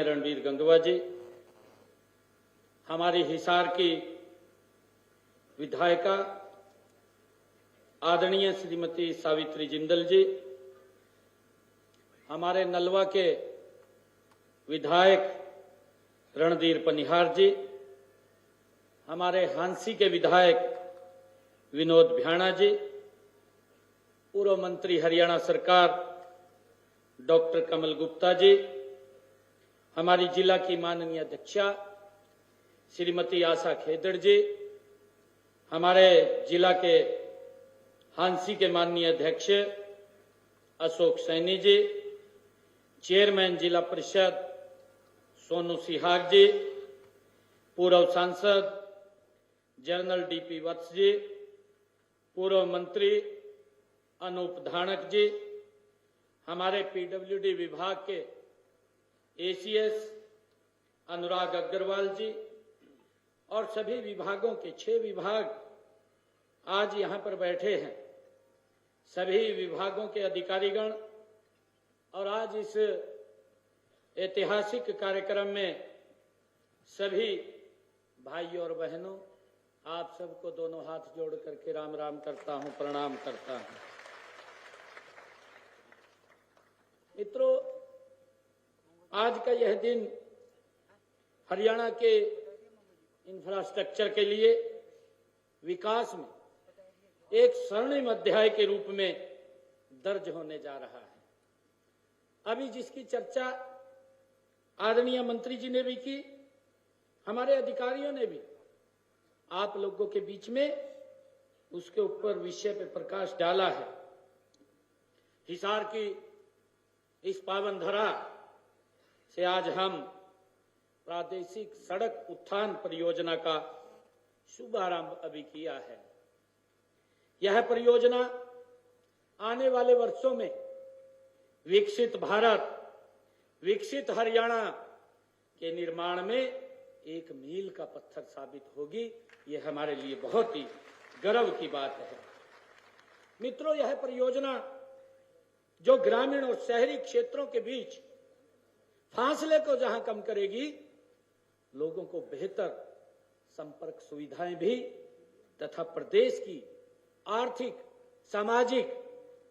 रणवीर गंगवा जी, हमारी हिसार की विधायिका आदरणीय श्रीमती सावित्री जिंदल जी, हमारे नलवा के विधायक रणधीर पनिहार जी, हमारे हांसी के विधायक विनोद भ्याणा जी, पूर्व मंत्री हरियाणा सरकार डॉक्टर कमल गुप्ता जी, हमारी जिला की माननीय अध्यक्षा श्रीमती आशा खेदड़ जी, हमारे जिला के हांसी के माननीय अध्यक्ष अशोक सैनी जी, चेयरमैन जिला परिषद सोनू सिहाग जी, पूर्व सांसद जनरल डीपी वत्स जी, पूर्व मंत्री अनूप धानक जी, हमारे पीडब्ल्यूडी विभाग के एसीएस अनुराग अग्रवाल जी और सभी विभागों के 6 विभाग आज यहां पर बैठे हैं। सभी विभागों के अधिकारीगण और आज इस ऐतिहासिक कार्यक्रम में सभी भाई और बहनों, आप सबको दोनों हाथ जोड़ करके राम राम करता हूं, प्रणाम करता हूं। मित्रों, आज का यह दिन हरियाणा के इंफ्रास्ट्रक्चर के लिए विकास में एक स्वर्णिम अध्याय के रूप में दर्ज होने जा रहा है। अभी जिसकी चर्चा आदरणीय मंत्री जी ने भी की, हमारे अधिकारियों ने भी आप लोगों के बीच में उसके ऊपर विषय पे प्रकाश डाला है। हिसार की इस पावन धरा से आज हम प्रादेशिक सड़क उत्थान परियोजना का शुभारंभ अभी किया है। यह परियोजना आने वाले वर्षों में विकसित भारत, विकसित हरियाणा के निर्माण में एक मील का पत्थर साबित होगी। यह हमारे लिए बहुत ही गर्व की बात है। मित्रों, यह परियोजना जो ग्रामीण और शहरी क्षेत्रों के बीच फासले को जहां कम करेगी, लोगों को बेहतर संपर्क सुविधाएं भी तथा प्रदेश की आर्थिक, सामाजिक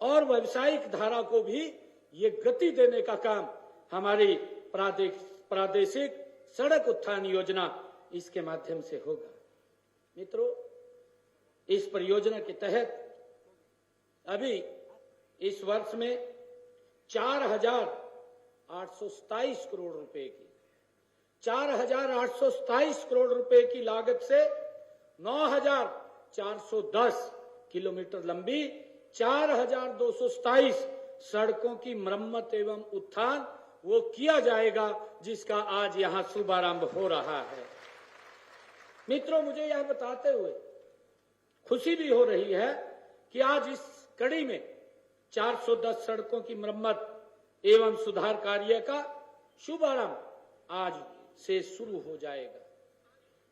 और व्यावसायिक धारा को भी ये गति देने का काम हमारी प्रादेशिक सड़क उत्थान योजना इसके माध्यम से होगा। मित्रों, इस परियोजना के तहत अभी इस वर्ष में 4,827 करोड़ रुपए की 4,827 करोड़ रुपए की लागत से 9,410 किलोमीटर लंबी 4,227 सड़कों की मरम्मत एवं उत्थान वो किया जाएगा, जिसका आज यहां शुभारंभ हो रहा है। मित्रों, मुझे यह बताते हुए खुशी भी हो रही है कि आज इस कड़ी में 410 सड़कों की मरम्मत एवं सुधार कार्य का शुभारंभ आज से शुरू हो जाएगा।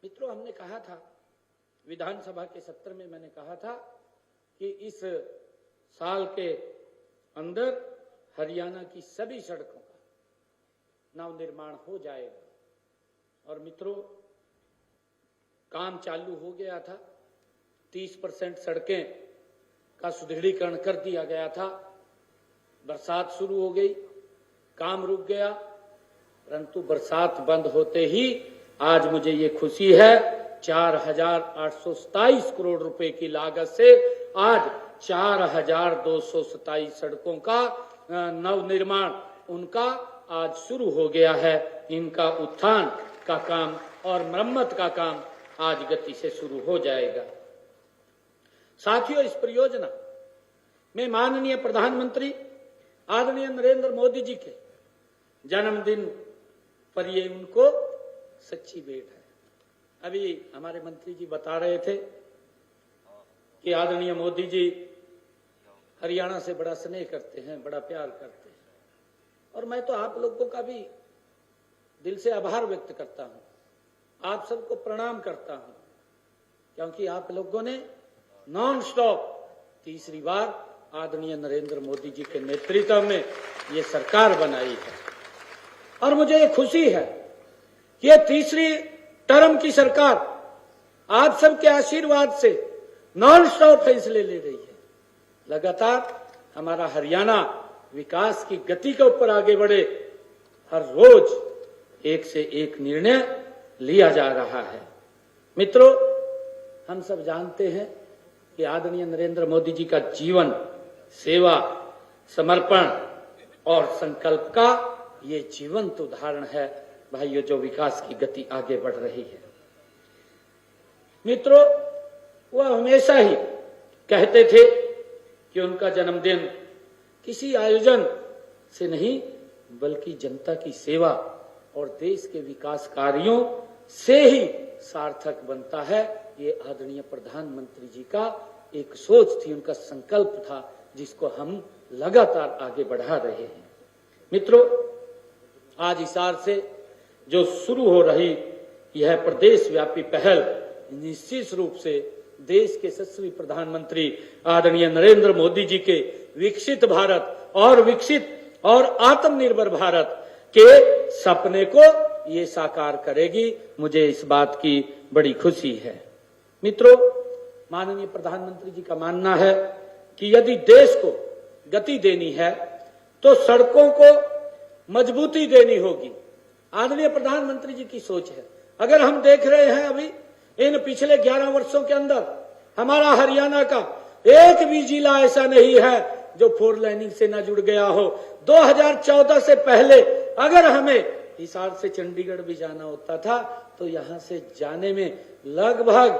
मित्रों, हमने कहा था विधानसभा के सत्र में, मैंने कहा था कि इस साल के अंदर हरियाणा की सभी सड़कों का नव निर्माण हो जाएगा। और मित्रों, काम चालू हो गया था। 30% सड़कें का सुदृढ़ीकरण कर दिया गया था। बरसात शुरू हो गई, काम रुक गया, परंतु बरसात बंद होते ही आज मुझे ये खुशी है 4,827 करोड़ रुपए की लागत से आज 4,227 सड़कों का नव निर्माण उनका आज शुरू हो गया है। इनका उत्थान का काम और मरम्मत का काम आज गति से शुरू हो जाएगा। साथियों, इस परियोजना में माननीय प्रधानमंत्री आदरणीय नरेंद्र मोदी जी के जन्मदिन पर ये उनको सच्ची भेंट है। अभी हमारे मंत्री जी बता रहे थे कि आदरणीय मोदी जी हरियाणा से बड़ा स्नेह करते हैं, बड़ा प्यार करते हैं, और मैं तो आप लोगों का भी दिल से आभार व्यक्त करता हूं, आप सबको प्रणाम करता हूं, क्योंकि आप लोगों ने नॉन स्टॉप तीसरी बार आदरणीय नरेंद्र मोदी जी के नेतृत्व में ये सरकार बनाई है। और मुझे ये खुशी है कि ये तीसरी टर्म की सरकार आप सबके आशीर्वाद से नॉन स्टॉप फैसले ले रही है। लगातार हमारा हरियाणा विकास की गति के ऊपर आगे बढ़े, हर रोज एक से एक निर्णय लिया जा रहा है। मित्रों, हम सब जानते हैं कि आदरणीय नरेंद्र मोदी जी का जीवन सेवा, समर्पण और संकल्प का ये जीवंत उदाहरण है भाइयों, जो विकास की गति आगे बढ़ रही है। मित्रों, वह हमेशा ही कहते थे कि उनका जन्मदिन किसी आयोजन से नहीं बल्कि जनता की सेवा और देश के विकास कार्यों से ही सार्थक बनता है। ये आदरणीय प्रधानमंत्री जी का एक सोच थी, उनका संकल्प था, जिसको हम लगातार आगे बढ़ा रहे हैं। मित्रों, आज हिसार से जो शुरू हो रही यह प्रदेश व्यापी पहल निश्चित रूप से देश के यशस्वी प्रधानमंत्री आदरणीय नरेंद्र मोदी जी के विकसित भारत और आत्मनिर्भर भारत के सपने को ये साकार करेगी। मुझे इस बात की बड़ी खुशी है। मित्रों, माननीय प्रधानमंत्री जी का मानना है कि यदि देश को गति देनी है तो सड़कों को मजबूती देनी होगी। आदरणीय प्रधानमंत्री जी की सोच है। अगर हम देख रहे हैं अभी इन पिछले 11 वर्षों के अंदर हमारा हरियाणा का एक भी जिला ऐसा नहीं है जो 4 लाइनिंग से न जुड़ गया हो। 2014 से पहले अगर हमें हिसार से चंडीगढ़ भी जाना होता था तो यहां से जाने में लगभग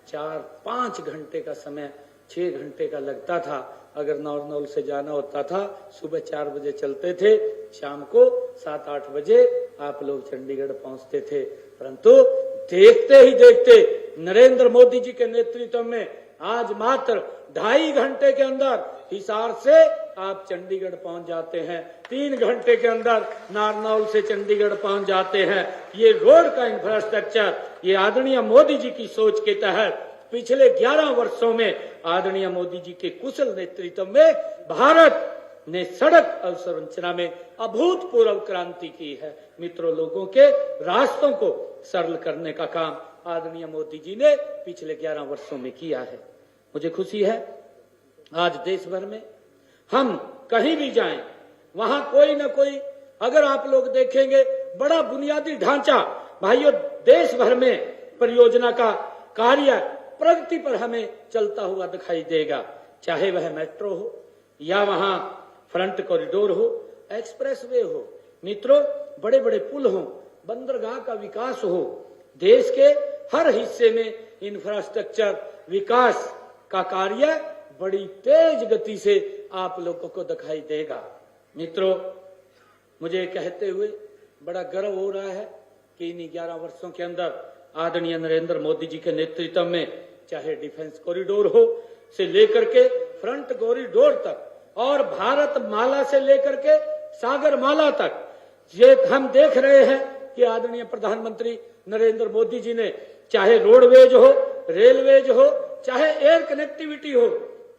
4-5 घंटे का समय, 6 घंटे का लगता था। अगर नौरनौल से जाना होता था, सुबह 4 बजे चलते थे, शाम को 7-8 बजे आप लोग चंडीगढ़ पहुंचते थे। परंतु देखते ही देखते नरेंद्र मोदी जी के नेतृत्व में आज मात्र 2.5 घंटे के अंदर हिसार से आप चंडीगढ़ पहुंच जाते हैं, 3 घंटे के अंदर नारनौल से चंडीगढ़ पहुंच जाते हैं। ये रोड का इंफ्रास्ट्रक्चर, ये आदरणीय मोदी जी की सोच के तहत पिछले 11 वर्षों में आदरणीय मोदी जी के कुशल नेतृत्व में भारत ने सड़क अवसंरचना में अभूतपूर्व क्रांति की है। मित्रों, लोगों के रास्तों को सरल करने का काम आदरणीय मोदी जी ने पिछले 11 वर्षों में किया है। मुझे खुशी है आज देश भर में हम कहीं भी जाएं, वहां कोई ना कोई, अगर आप लोग देखेंगे, बड़ा बुनियादी ढांचा भाइयों देश भर में परियोजना का कार्य प्रगति पर हमें चलता हुआ दिखाई देगा। चाहे वह मेट्रो हो या वहां फ्रंट कॉरिडोर हो, एक्सप्रेस वे हो, मित्रों बड़े बड़े पुल हो, बंदरगाह का विकास हो, देश के हर हिस्से में इंफ्रास्ट्रक्चर विकास का कार्य बड़ी तेज गति से आप लोगों को दिखाई देगा। मित्रों, मुझे कहते हुए बड़ा गर्व हो रहा है कि इन 11 वर्षों के अंदर आदरणीय नरेंद्र मोदी जी के नेतृत्व में चाहे डिफेंस कॉरिडोर हो से लेकर के फ्रंट कॉरिडोर तक और भारत माला से लेकर के सागर माला तक, ये हम देख रहे हैं कि आदरणीय प्रधानमंत्री नरेंद्र मोदी जी ने चाहे रोडवेज हो, रेलवेज हो, चाहे एयर कनेक्टिविटी हो,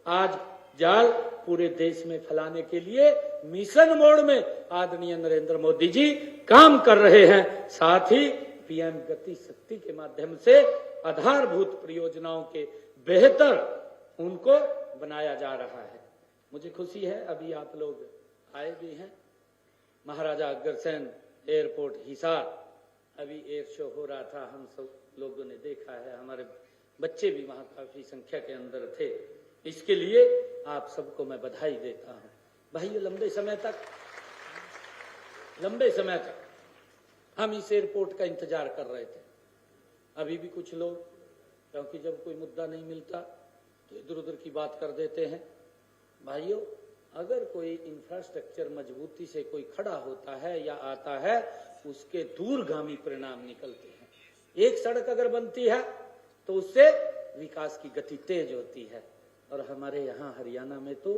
आज जाल पूरे देश में फैलाने के लिए मिशन मोड में आदरणीय नरेंद्र मोदी जी काम कर रहे हैं। साथ ही पीएम गति शक्ति के माध्यम से आधारभूत परियोजनाओं के बेहतर उनको बनाया जा रहा है। मुझे खुशी है अभी आप लोग आए भी हैं, महाराजा अग्रसेन एयरपोर्ट हिसार, अभी एयर शो हो रहा था, हम सब लोगों ने देखा है, हमारे बच्चे भी वहां काफी संख्या के अंदर थे। इसके लिए आप सबको मैं बधाई देता हूं। भाइयों, लंबे समय तक हम इस एयरपोर्ट का इंतजार कर रहे थे। अभी भी कुछ लोग, क्योंकि जब कोई मुद्दा नहीं मिलता तो इधर उधर की बात कर देते हैं। भाइयों, अगर कोई इंफ्रास्ट्रक्चर मजबूती से कोई खड़ा होता है या आता है, उसके दूरगामी परिणाम निकलते हैं। एक सड़क अगर बनती है तो उससे विकास की गति तेज होती है। और हमारे यहाँ हरियाणा में तो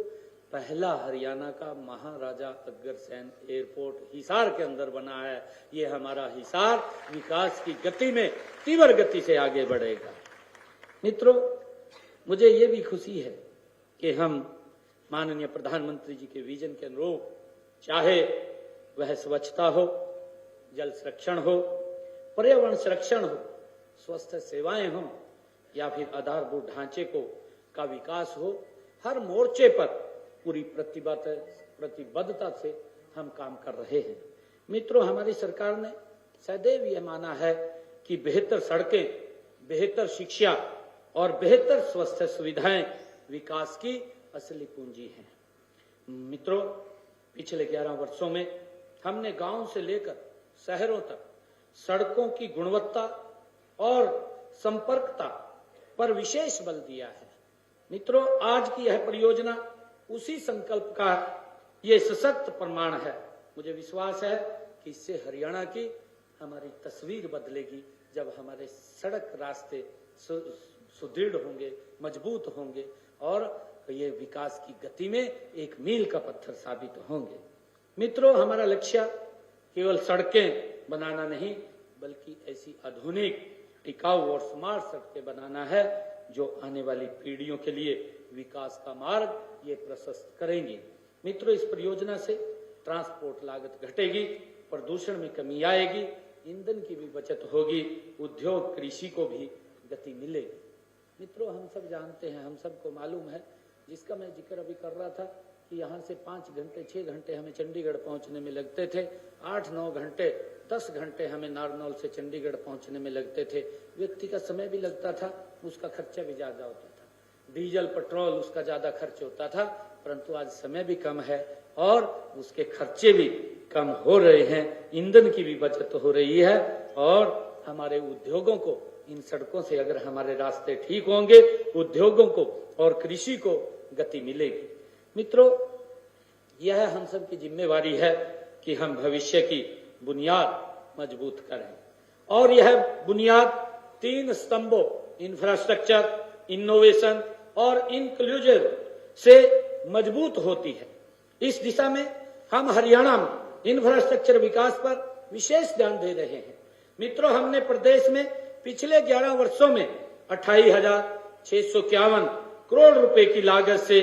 पहला हरियाणा का महाराजा अग्रसेन एयरपोर्ट हिसार के अंदर बना है। ये हमारा हिसार विकास की गति में तीव्र गति से आगे बढ़ेगा। मित्रों, मुझे ये भी खुशी है कि हम माननीय प्रधानमंत्री जी के विजन के अनुरूप, चाहे वह स्वच्छता हो, जल संरक्षण हो, पर्यावरण संरक्षण हो, स्वस्थ सेवाएं हो या फिर आधारभूत ढांचे का विकास हो, हर मोर्चे पर पूरी प्रतिबद्धता से हम काम कर रहे हैं। मित्रों, हमारी सरकार ने सदैव यह माना है कि बेहतर सड़कें, बेहतर शिक्षा और बेहतर स्वास्थ्य सुविधाएं विकास की असली पूंजी हैं। मित्रों, पिछले 11 वर्षों में हमने गांव से लेकर शहरों तक सड़कों की गुणवत्ता और संपर्कता पर विशेष बल दिया है। मित्रों, आज की यह परियोजना उसी संकल्प का ये सशक्त प्रमाण है। मुझे विश्वास है कि इससे हरियाणा की हमारी तस्वीर बदलेगी, जब हमारे सड़क रास्ते सुदृढ़ होंगे, मजबूत होंगे और ये विकास की गति में एक मील का पत्थर साबित होंगे। मित्रों, हमारा लक्ष्य केवल सड़कें बनाना नहीं, बल्कि ऐसी आधुनिक, टिकाऊ और स्मार्ट सड़कें बनाना है जो आने वाली पीढ़ियों के लिए विकास का मार्ग ये प्रशस्त करेंगी। मित्रों, इस परियोजना से ट्रांसपोर्ट लागत घटेगी, प्रदूषण में कमी आएगी, ईंधन की भी बचत होगी, उद्योग, कृषि को भी गति मिलेगी। मित्रों, हम सब जानते हैं, हम सबको मालूम है, जिसका मैं जिक्र अभी कर रहा था कि यहाँ से 5 घंटे 6 घंटे हमें चंडीगढ़ पहुँचने में लगते थे, 8-9 घंटे 10 घंटे हमें नारनौल से चंडीगढ़ पहुँचने में लगते थे। व्यक्ति का समय भी लगता था, उसका खर्चा भी ज्यादा होता था, डीजल पेट्रोल उसका ज्यादा खर्च होता था, परंतु आज समय भी कम है और उसके खर्चे भी कम हो रहे हैं, ईंधन की भी बचत हो रही है और हमारे उद्योगों को इन सड़कों से, अगर हमारे रास्ते ठीक होंगे, उद्योगों को और कृषि को गति मिलेगी। मित्रों, यह हम सब की जिम्मेवारी है कि हम भविष्य की बुनियाद मजबूत करें और यह बुनियाद 3 स्तंभों, इंफ्रास्ट्रक्चर, इनोवेशन और इंक्लूजन से मजबूत होती है। इस दिशा में हम हरियाणा में इंफ्रास्ट्रक्चर विकास पर विशेष ध्यान दे रहे हैं। मित्रों, हमने प्रदेश में पिछले 11 वर्षों में 28,651 करोड़ रुपए की लागत से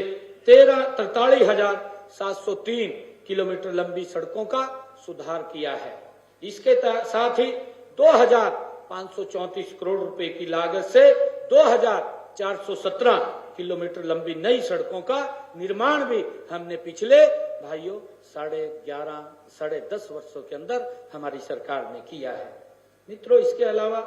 43,703 किलोमीटर लंबी सड़कों का सुधार किया है। इसके साथ ही 2,534 करोड़ रुपए की लागत से 2,417 किलोमीटर लंबी नई सड़कों का निर्माण भी हमने पिछले भाइयों 10.5 वर्षों के अंदर हमारी सरकार ने किया है। मित्रों, इसके अलावा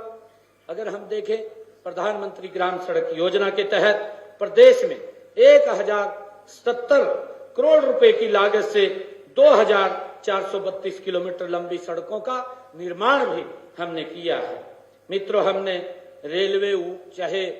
अगर हम देखें, प्रधानमंत्री ग्राम सड़क योजना के तहत प्रदेश में 1,077 करोड़ रुपए की लागत से 2,432 किलोमीटर लंबी सड़कों का निर्माण भी हमने किया है। मित्रों, हमने रेलवे, चाहे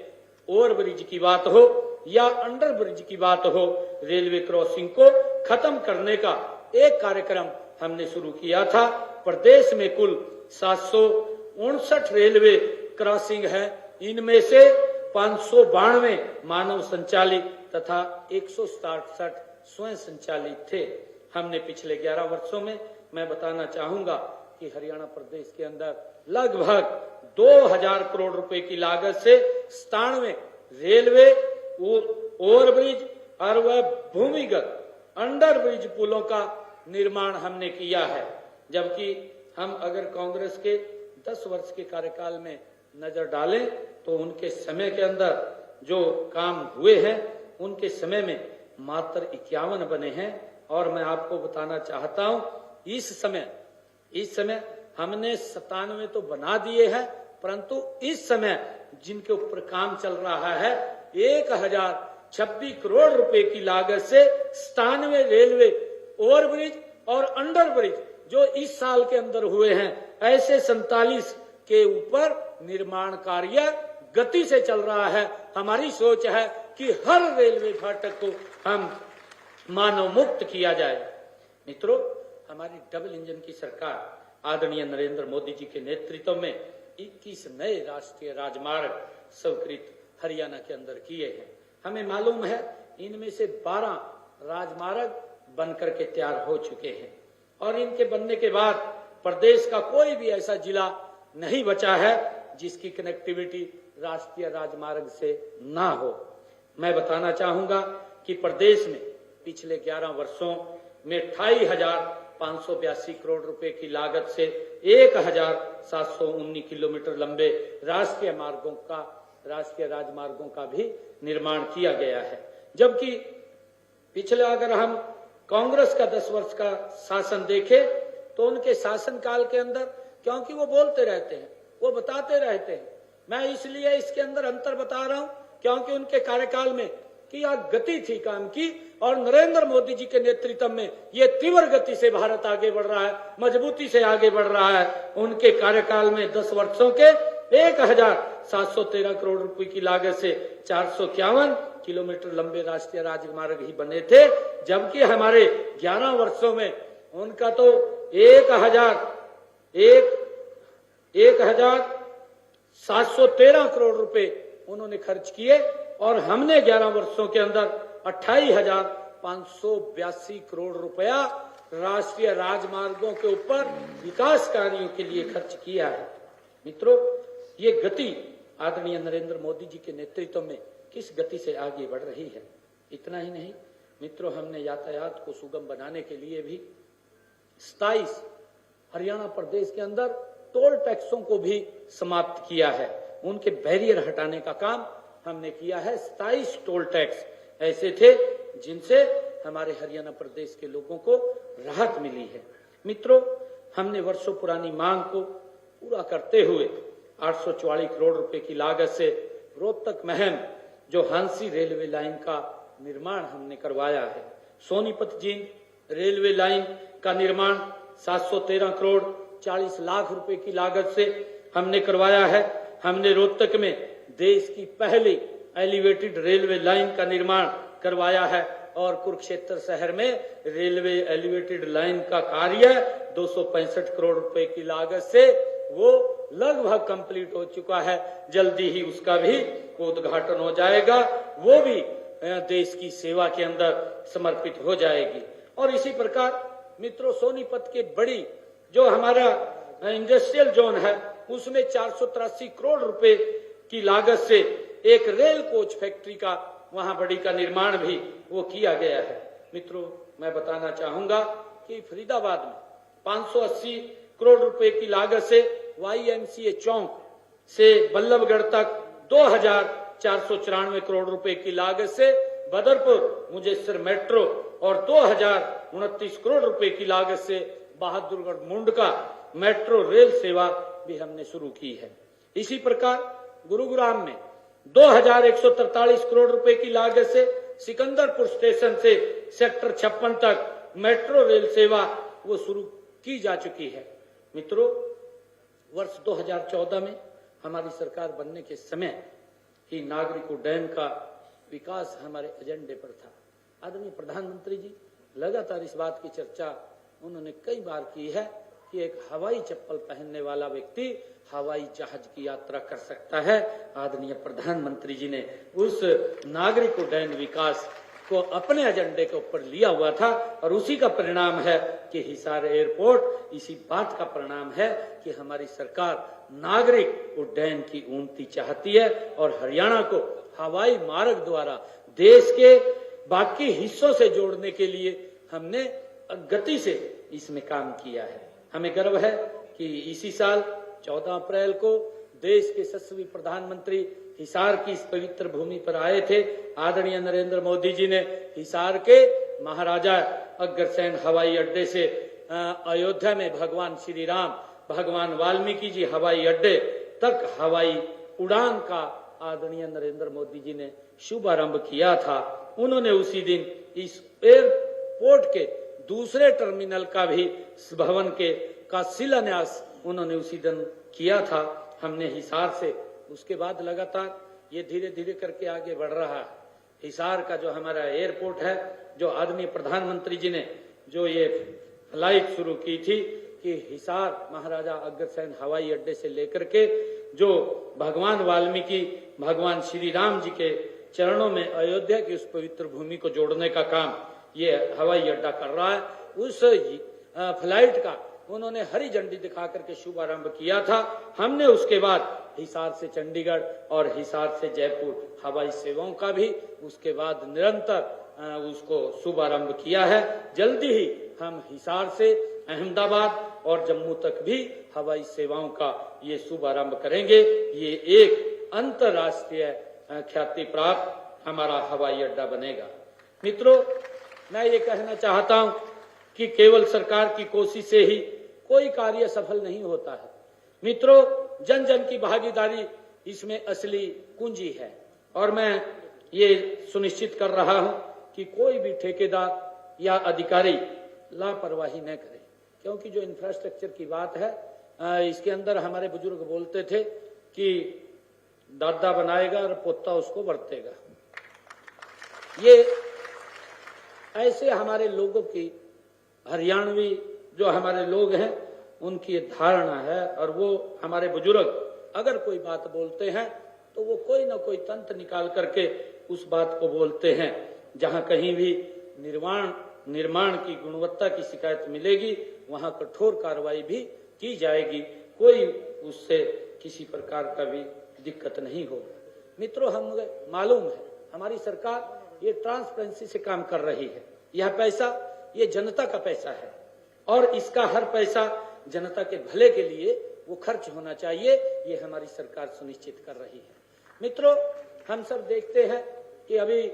ओवरब्रिज की बात हो या अंडर ब्रिज की बात हो, रेलवे क्रॉसिंग को खत्म करने का एक कार्यक्रम हमने शुरू किया था। प्रदेश में कुल 759 रेलवे क्रॉसिंग है, इनमें से 592 मानव संचालित तथा 167 स्वयं संचालित थे। हमने पिछले 11 वर्षों में, मैं बताना चाहूंगा कि हरियाणा प्रदेश के अंदर लगभग 2,000 करोड़ रुपए की लागत से 97 रेलवे, ओवरब्रिज और वह भूमिगत अंडर ब्रिज पुलों का निर्माण हमने किया है। जबकि हम अगर कांग्रेस के 10 वर्ष के कार्यकाल में नजर डालें तो उनके समय के अंदर जो काम हुए हैं, उनके समय में मात्र 51 बने हैं। और मैं आपको बताना चाहता हूं, इस समय हमने 97 तो बना दिए हैं, परंतु इस समय जिनके ऊपर काम चल रहा है 1,026 करोड़ रुपए की लागत से 97 रेलवे, ओवरब्रिज और अंडर ब्रिज जो इस साल के अंदर हुए हैं, ऐसे 47 के ऊपर निर्माण कार्य गति से चल रहा है। हमारी सोच है कि हर रेलवे फाटक को हम मानव मुक्त किया जाए। मित्रों, हमारी डबल इंजन की सरकार आदरणीय नरेंद्र मोदी जी के नेतृत्व में 21 नए राष्ट्रीय राजमार्ग स्वीकृत हरियाणा के अंदर किए हैं। हमें मालूम है इनमें से 12 राजमार्ग बनकर के तैयार हो चुके हैं और इनके बनने के बाद प्रदेश का कोई भी ऐसा जिला नहीं बचा है जिसकी कनेक्टिविटी राष्ट्रीय राजमार्ग से ना हो। मैं बताना चाहूंगा कि प्रदेश में पिछले 11 वर्षों में 28,000 582 करोड़ रुपए की लागत से 1719 किलोमीटर लंबे राष्ट्रीय राजमार्गों का भी निर्माण किया गया है। जबकि पिछले अगर हम कांग्रेस का 10 वर्ष का शासन देखें तो उनके शासनकाल के अंदर, क्योंकि वो बोलते रहते हैं, वो बताते रहते हैं, मैं इसलिए इसके अंदर अंतर बता रहा हूं क्योंकि उनके कार्यकाल में क्या गति थी काम की, और नरेंद्र मोदी जी के नेतृत्व में ये तीव्र गति से भारत आगे बढ़ रहा है, मजबूती से आगे बढ़ रहा है। उनके कार्यकाल में 10 वर्षों के 1713 करोड़ रुपए की लागत से 451 किलोमीटर लंबे राष्ट्रीय राजमार्ग ही बने थे, जबकि हमारे 11 वर्षों में उनका तो 1713 करोड़ रुपए उन्होंने खर्च किए, और हमने 11 वर्षों के अंदर 28,582 करोड़ रुपया राष्ट्रीय राजमार्गों के ऊपर विकास कार्यों के लिए खर्च किया है। मित्रों, ये गति आदरणीय नरेंद्र मोदी जी के नेतृत्व में किस गति से आगे बढ़ रही है। इतना ही नहीं मित्रों, हमने यातायात को सुगम बनाने के लिए भी 27 हरियाणा प्रदेश के अंदर टोल टैक्सों को भी समाप्त किया है। उनके बैरियर हटाने का काम हमने किया है। 27 टोल टैक्स ऐसे थे जिनसे हमारे हरियाणा प्रदेश के लोगों को राहत मिली है। मित्रों, हमने वर्षों पुरानी मांग को पूरा करते हुए 844 करोड़ रुपए की लागत से रोहतक महम जो हांसी रेलवे लाइन का निर्माण हमने करवाया है। सोनीपत जींद रेलवे लाइन का निर्माण 713 करोड़ 40 लाख रुपए की लागत से हमने करवाया है। हमने रोहतक में देश की पहली एलिवेटेड रेलवे लाइन का निर्माण करवाया है, और कुरुक्षेत्र शहर में रेलवे एलिवेटेड लाइन का कार्य 265 करोड़ रुपए की लागत से वो लगभग कंप्लीट हो चुका है। जल्दी ही उसका भी उद्घाटन हो जाएगा, वो भी देश की सेवा के अंदर समर्पित हो जाएगी। और इसी प्रकार मित्रों, सोनीपत के बड़ी जो हमारा इंडस्ट्रियल जोन है उसमें 483 करोड़ रुपए की लागत से एक रेल कोच फैक्ट्री का वहां बड़ी का निर्माण भी वो किया गया है। मित्रों, मैं बताना चाहूंगा कि फरीदाबाद में 580 करोड़ रुपए की लागत से YMCA चौक से बल्लभगढ़ तक 2494 करोड़ रुपए की लागत से बदरपुर मुजेसर मेट्रो और 2029 करोड़ रुपए की लागत से बहादुरगढ़ मुंडका मेट्रो रेल सेवा भी हमने शुरू की है। इसी प्रकार गुरुग्राम में 2143 करोड़ रुपए की लागत से सिकंदरपुर स्टेशन से सेक्टर 56 तक मेट्रो रेल सेवा वो शुरू की जा चुकी है। मित्रों, वर्ष 2014 में हमारी सरकार बनने के समय ही नागरिक उड्डयन का विकास हमारे एजेंडे पर था। आदरणीय प्रधानमंत्री जी लगातार इस बात की चर्चा उन्होंने कई बार की है कि एक हवाई चप्पल पहनने वाला व्यक्ति हवाई जहाज की यात्रा कर सकता है। आदरणीय प्रधानमंत्री जी ने उस नागरिक उड्डयन विकास को अपने एजेंडे के ऊपर लिया हुआ था, और उसी का परिणाम है कि हिसार एयरपोर्ट इसी बात का परिणाम है कि हमारी सरकार नागरिक उड्डयन की उन्नति चाहती है, और हरियाणा को हवाई मार्ग द्वारा देश के बाकी हिस्सों से जोड़ने के लिए हमने गति से इसमें काम किया है। हमें गर्व है कि इसी साल 14 अप्रैल को देश के यशस्वी प्रधानमंत्री हिसार की इस पवित्र भूमि पर आए थे। आदरणीय नरेंद्र मोदी जी ने हिसार के महाराजा अग्रसेन हवाई अड्डे से अयोध्या में भगवान श्री राम, भगवान वाल्मीकि जी हवाई अड्डे तक हवाई उड़ान का आदरणीय नरेंद्र मोदी जी ने शुभारंभ किया था। उन्होंने उसी दिन इस एयरपोर्ट के दूसरे टर्मिनल का भी भवन का शिलान्यास उन्होंने उसी दिन किया था। हमने हिसार से उसके बाद लगातार ये धीरे धीरे करके आगे बढ़ रहा है। हिसार का जो हमारा एयरपोर्ट है, जो आदरणीय प्रधानमंत्री जी ने जो ये फ्लाइट शुरू की थी कि हिसार महाराजा अग्रसेन हवाई अड्डे से लेकर के जो भगवान वाल्मीकि, भगवान श्री राम जी के चरणों में अयोध्या की उस पवित्र भूमि को जोड़ने का काम ये हवाई अड्डा कर रहा है। उस फ्लाइट का उन्होंने हरी झंडी दिखा करके शुभारंभ किया था। हमने उसके बाद हिसार से चंडीगढ़ और हिसार से जयपुर हवाई सेवाओं का भी उसके बाद निरंतर उसको शुभारंभ किया है। जल्दी ही हम हिसार से अहमदाबाद और जम्मू तक भी हवाई सेवाओं का ये शुभारंभ करेंगे। ये एक अंतर्राष्ट्रीय ख्याति प्राप्त हमारा हवाई अड्डा बनेगा। मित्रों, मैं ये कहना चाहता हूं कि केवल सरकार की कोशिश से ही कोई कार्य सफल नहीं होता है। मित्रों, जन जन की भागीदारी इसमें असली कुंजी है और मैं ये सुनिश्चित कर रहा हूं कि कोई भी ठेकेदार या अधिकारी लापरवाही न करे, क्योंकि जो इंफ्रास्ट्रक्चर की बात है इसके अंदर हमारे बुजुर्ग बोलते थे कि दादा बनाएगा और पोता उसको बरतेगा। ये ऐसे हमारे लोगों की, हरियाणवी जो हमारे लोग हैं उनकी धारणा है और वो हमारे बुजुर्ग अगर कोई बात बोलते हैं तो वो कोई ना कोई तंत्र निकाल करके उस बात को बोलते हैं। जहां कहीं भी निर्माण की गुणवत्ता की शिकायत मिलेगी वहां कठोर कार्रवाई भी की जाएगी, कोई उससे किसी प्रकार का भी दिक्कत नहीं होगा। मित्रों, हम मालूम है हमारी सरकार ये ट्रांसपेरेंसी से काम कर रही है। यह पैसा ये जनता का पैसा है और इसका हर पैसा जनता के भले के लिए वो खर्च होना चाहिए, ये हमारी सरकार सुनिश्चित कर रही है। मित्रों, हम सब देखते हैं कि अभी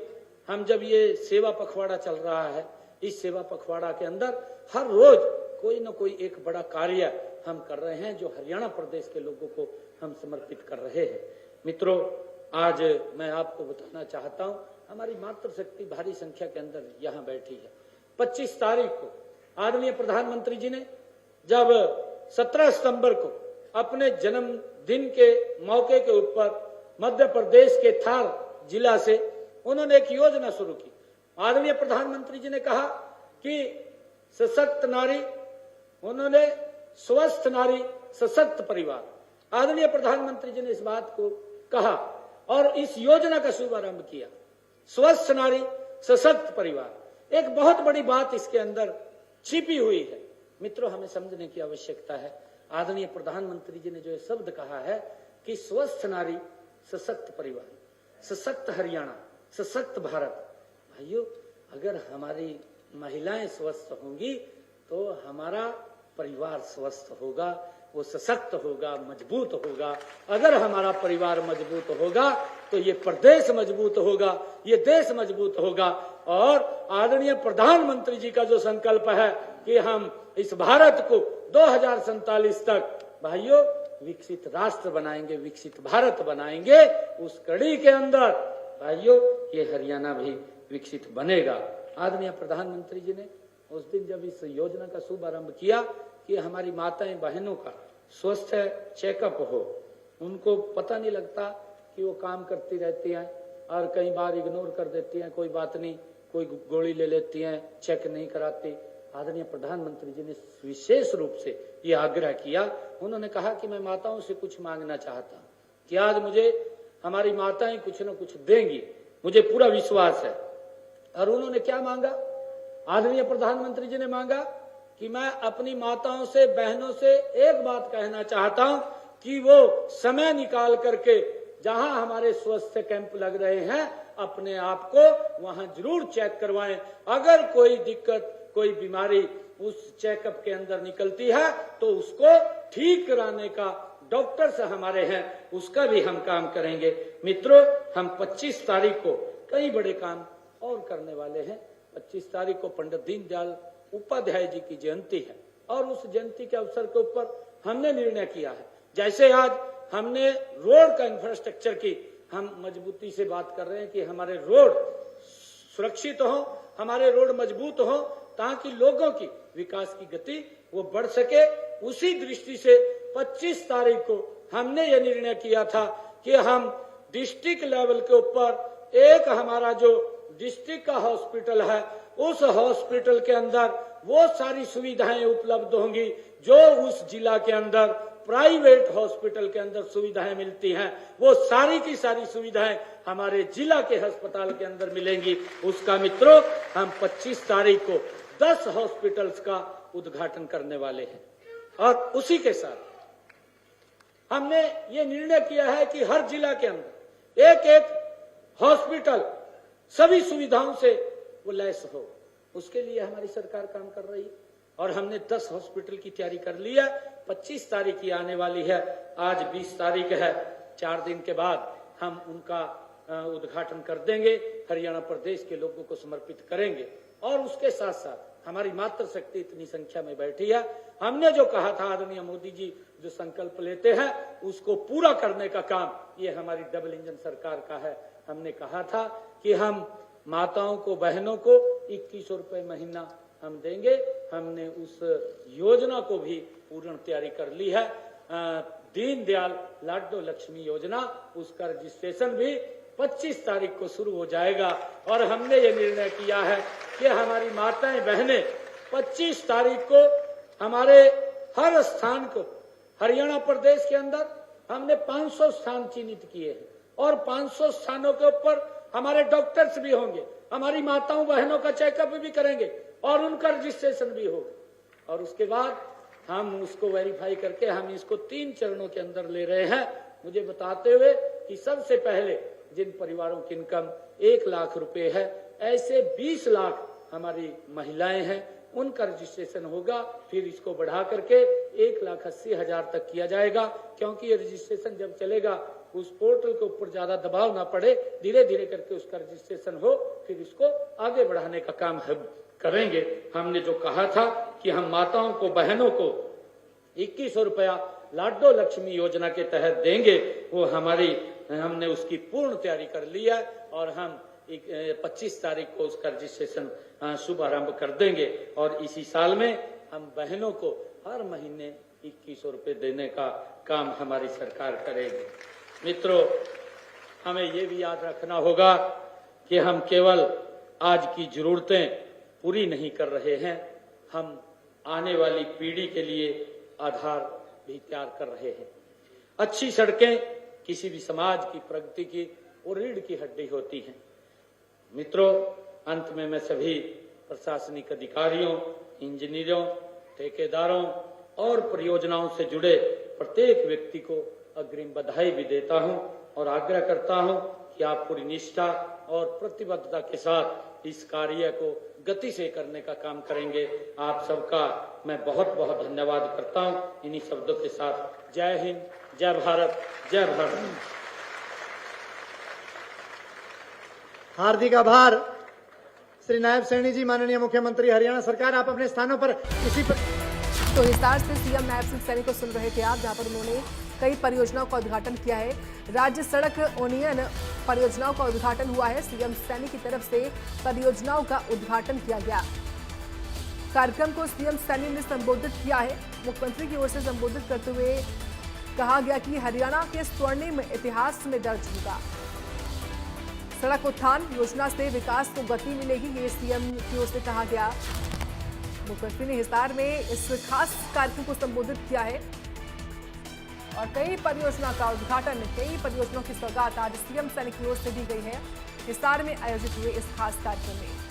हम जब ये सेवा पखवाड़ा चल रहा है, इस सेवा पखवाड़ा के अंदर हर रोज कोई न कोई एक बड़ा कार्य हम कर रहे हैं जो हरियाणा प्रदेश के लोगों को हम समर्पित कर रहे हैं। मित्रों, आज मैं आपको बताना चाहता हूं, हमारी मातृशक्ति भारी संख्या के अंदर यहाँ बैठी है। 25 तारीख को आदरणीय प्रधानमंत्री जी ने जब 17 सितंबर को अपने जन्मदिन के मौके के ऊपर मध्य प्रदेश के थार जिला से उन्होंने एक योजना शुरू की। आदरणीय प्रधानमंत्री जी ने कहा कि सशक्त नारी, उन्होंने स्वस्थ नारी सशक्त परिवार, आदरणीय प्रधानमंत्री जी ने इस बात को कहा और इस योजना का शुभारंभ किया। स्वस्थ नारी सशक्त परिवार, एक बहुत बड़ी बात इसके अंदर छिपी हुई है। मित्रों, हमें समझने की आवश्यकता है। आदरणीय प्रधानमंत्री जी ने जो शब्द कहा है कि स्वस्थ नारी सशक्त परिवार, सशक्त हरियाणा, सशक्त भारत। भाइयों, अगर हमारी महिलाएं स्वस्थ होंगी तो हमारा परिवार स्वस्थ होगा, वो सशक्त होगा, मजबूत होगा। अगर हमारा परिवार मजबूत होगा तो ये प्रदेश मजबूत होगा, ये देश मजबूत होगा। और आदरणीय प्रधानमंत्री जी का जो संकल्प है कि हम इस भारत को 2047 तक भाइयों विकसित राष्ट्र बनाएंगे, विकसित भारत बनाएंगे, उस कड़ी के अंदर भाइयों ये हरियाणा भी विकसित बनेगा। आदरणीय प्रधानमंत्री जी ने उस दिन जब इस योजना का शुभारंभ किया कि हमारी माताएं बहनों का स्वस्थ चेकअप हो, उनको पता नहीं लगता कि वो काम करती रहती हैं और कई बार इग्नोर कर देती हैं, कोई बात नहीं, कोई गोली ले लेती हैं, चेक नहीं कराती। आदरणीय प्रधानमंत्री जी ने विशेष रूप से ये आग्रह किया। उन्होंने कहा कि मैं माताओं से कुछ मांगना चाहता हूँ कि आज मुझे हमारी माताएं कुछ न कुछ देंगी, मुझे पूरा विश्वास है। और उन्होंने क्या मांगा? आदरणीय प्रधानमंत्री जी ने मांगा कि मैं अपनी माताओं से, बहनों से एक बात कहना चाहता हूं कि वो समय निकाल करके जहां हमारे स्वास्थ्य कैंप लग रहे हैं अपने आप को वहां जरूर चेक करवाएं। अगर कोई दिक्कत, कोई बीमारी उस चेकअप के अंदर निकलती है तो उसको ठीक कराने का डॉक्टर्स हमारे हैं, उसका भी हम काम करेंगे। मित्रों, हम 25 तारीख को कई बड़े काम और करने वाले हैं। 25 तारीख को पंडित दीनदयाल उपाध्याय जी की जयंती है और उस जयंती के अवसर के ऊपर हमने निर्णय किया है, जैसे आज हमने रोड का इंफ्रास्ट्रक्चर की हम मजबूती से बात कर रहे हैं कि हमारे रोड सुरक्षित हो, हमारे रोड मजबूत हो, ताकि लोगों की विकास की गति वो बढ़ सके। उसी दृष्टि से 25 तारीख को हमने ये निर्णय किया था कि हम डिस्ट्रिक्ट लेवल के ऊपर एक हमारा जो डिस्ट्रिक्ट का हॉस्पिटल है, उस हॉस्पिटल के अंदर वो सारी सुविधाएं उपलब्ध होंगी जो उस जिला के अंदर प्राइवेट हॉस्पिटल के अंदर सुविधाएं मिलती हैं। वो सारी की सारी सुविधाएं हमारे जिला के अस्पताल के अंदर मिलेंगी। उसका मित्रों, हम 25 तारीख को 10 हॉस्पिटल्स का उद्घाटन करने वाले हैं। और उसी के साथ हमने ये निर्णय किया है कि हर जिला के अंदर एक एक हॉस्पिटल सभी सुविधाओं से वो लैस हो। उसके लिए हमारी सरकार काम कर रही है। और हमने 10 हॉस्पिटल की तैयारी कर ली है। 25 तारीख की आने वाली है, आज 20 तारीख है, 4 दिन के बाद हम उनका उद्घाटन कर देंगे, हरियाणा प्रदेश के लोगों को समर्पित करेंगे। और उसके साथ साथ हमारी मातृशक्ति इतनी संख्या में बैठी है, हमने जो कहा था, आदरणीय मोदी जी जो संकल्प लेते हैं उसको पूरा करने का काम ये हमारी डबल इंजन सरकार का है। हमने कहा था कि हम माताओं को, बहनों को 2100 रुपए महीना हम देंगे। हमने उस योजना को भी पूर्ण तैयारी कर ली है। दीनदयाल लाडो लक्ष्मी योजना, उसका रजिस्ट्रेशन भी 25 तारीख को शुरू हो जाएगा। और हमने ये निर्णय किया है कि हमारी माताएं, बहनें 25 तारीख को हमारे हर स्थान को, हरियाणा प्रदेश के अंदर हमने 500 स्थान चिन्हित किए हैं और 500 स्थानों के ऊपर हमारे डॉक्टर्स भी होंगे, हमारी माताओं बहनों का चेकअप भी करेंगे और उनका रजिस्ट्रेशन भी होगा। और उसके बाद हम उसको वेरीफाई करके हम इसको 3 चरणों के अंदर ले रहे हैं, मुझे बताते हुए कि सबसे पहले जिन परिवारों की इनकम 1 लाख रुपए है, ऐसे 20 लाख हमारी महिलाएं हैं, उनका रजिस्ट्रेशन होगा। फिर इसको बढ़ा करके 1,80,000 तक किया जाएगा, क्योंकि ये रजिस्ट्रेशन जब चलेगा उस पोर्टल के ऊपर ज्यादा दबाव ना पड़े, धीरे धीरे करके उसका रजिस्ट्रेशन हो, फिर इसको आगे बढ़ाने का काम हम करेंगे। हमने जो कहा था कि हम माताओं को, बहनों को 2100 रुपया लाडो लक्ष्मी योजना के तहत देंगे, वो हमने उसकी पूर्ण तैयारी कर ली है और हम 25 तारीख को उसका रजिस्ट्रेशन शुभारंभ कर देंगे। और इसी साल में हम बहनों को हर महीने 2100 रुपए देने का काम हमारी सरकार करेगी। मित्रों, हमें ये भी याद रखना होगा कि हम केवल आज की जरूरतें पूरी नहीं कर रहे हैं, हम आने वाली पीढ़ी के लिए आधार भी तैयार कर रहे हैं। अच्छी सड़कें किसी भी समाज की प्रगति की और रीढ़ की हड्डी होती हैं। मित्रों, अंत में मैं सभी प्रशासनिक अधिकारियों, इंजीनियरों, ठेकेदारों और परियोजनाओं से जुड़े प्रत्येक व्यक्ति को अग्रिम बधाई भी देता हूं और आग्रह करता हूं कि आप पूरी निष्ठा और प्रतिबद्धता के साथ इस कार्य को गति से करने का काम करेंगे। आप सबका मैं बहुत बहुत धन्यवाद करता हूं। इन्हीं शब्दों के साथ जय हिंद, जय भारत, जय भारत। हार्दिक आभार श्री नायब सैनी जी, माननीय मुख्यमंत्री हरियाणा सरकार। आप अपने स्थानों पर इसी पर। तो हिसार से सीएम नायब सिंह सैनी को सुन रहे थे आप, जहां पर उन्होंने कई परियोजनाओं का उद्घाटन किया है। राज्य सड़क उन्नयन परियोजनाओं का उद्घाटन हुआ है। सीएम सैनी की तरफ से परियोजनाओं का उद्घाटन किया गया। कार्यक्रम को सीएम सैनी ने संबोधित किया है। मुख्यमंत्री की ओर से संबोधित करते हुए कहा गया कि हरियाणा के स्वर्णिम इतिहास में दर्ज होगा। सड़क उत्थान योजना से विकास को गति मिलेगी, ये सीएम की ओर से कहा गया। मुख्यमंत्री ने हिसार में इस खास कार्यक्रम को संबोधित किया है और कई परियोजना का उद्घाटन, कई परियोजनाओं की सौगात आज सीएम सैनी की ओर से दी गई है हिसार में आयोजित हुए इस खास कार्यक्रम में।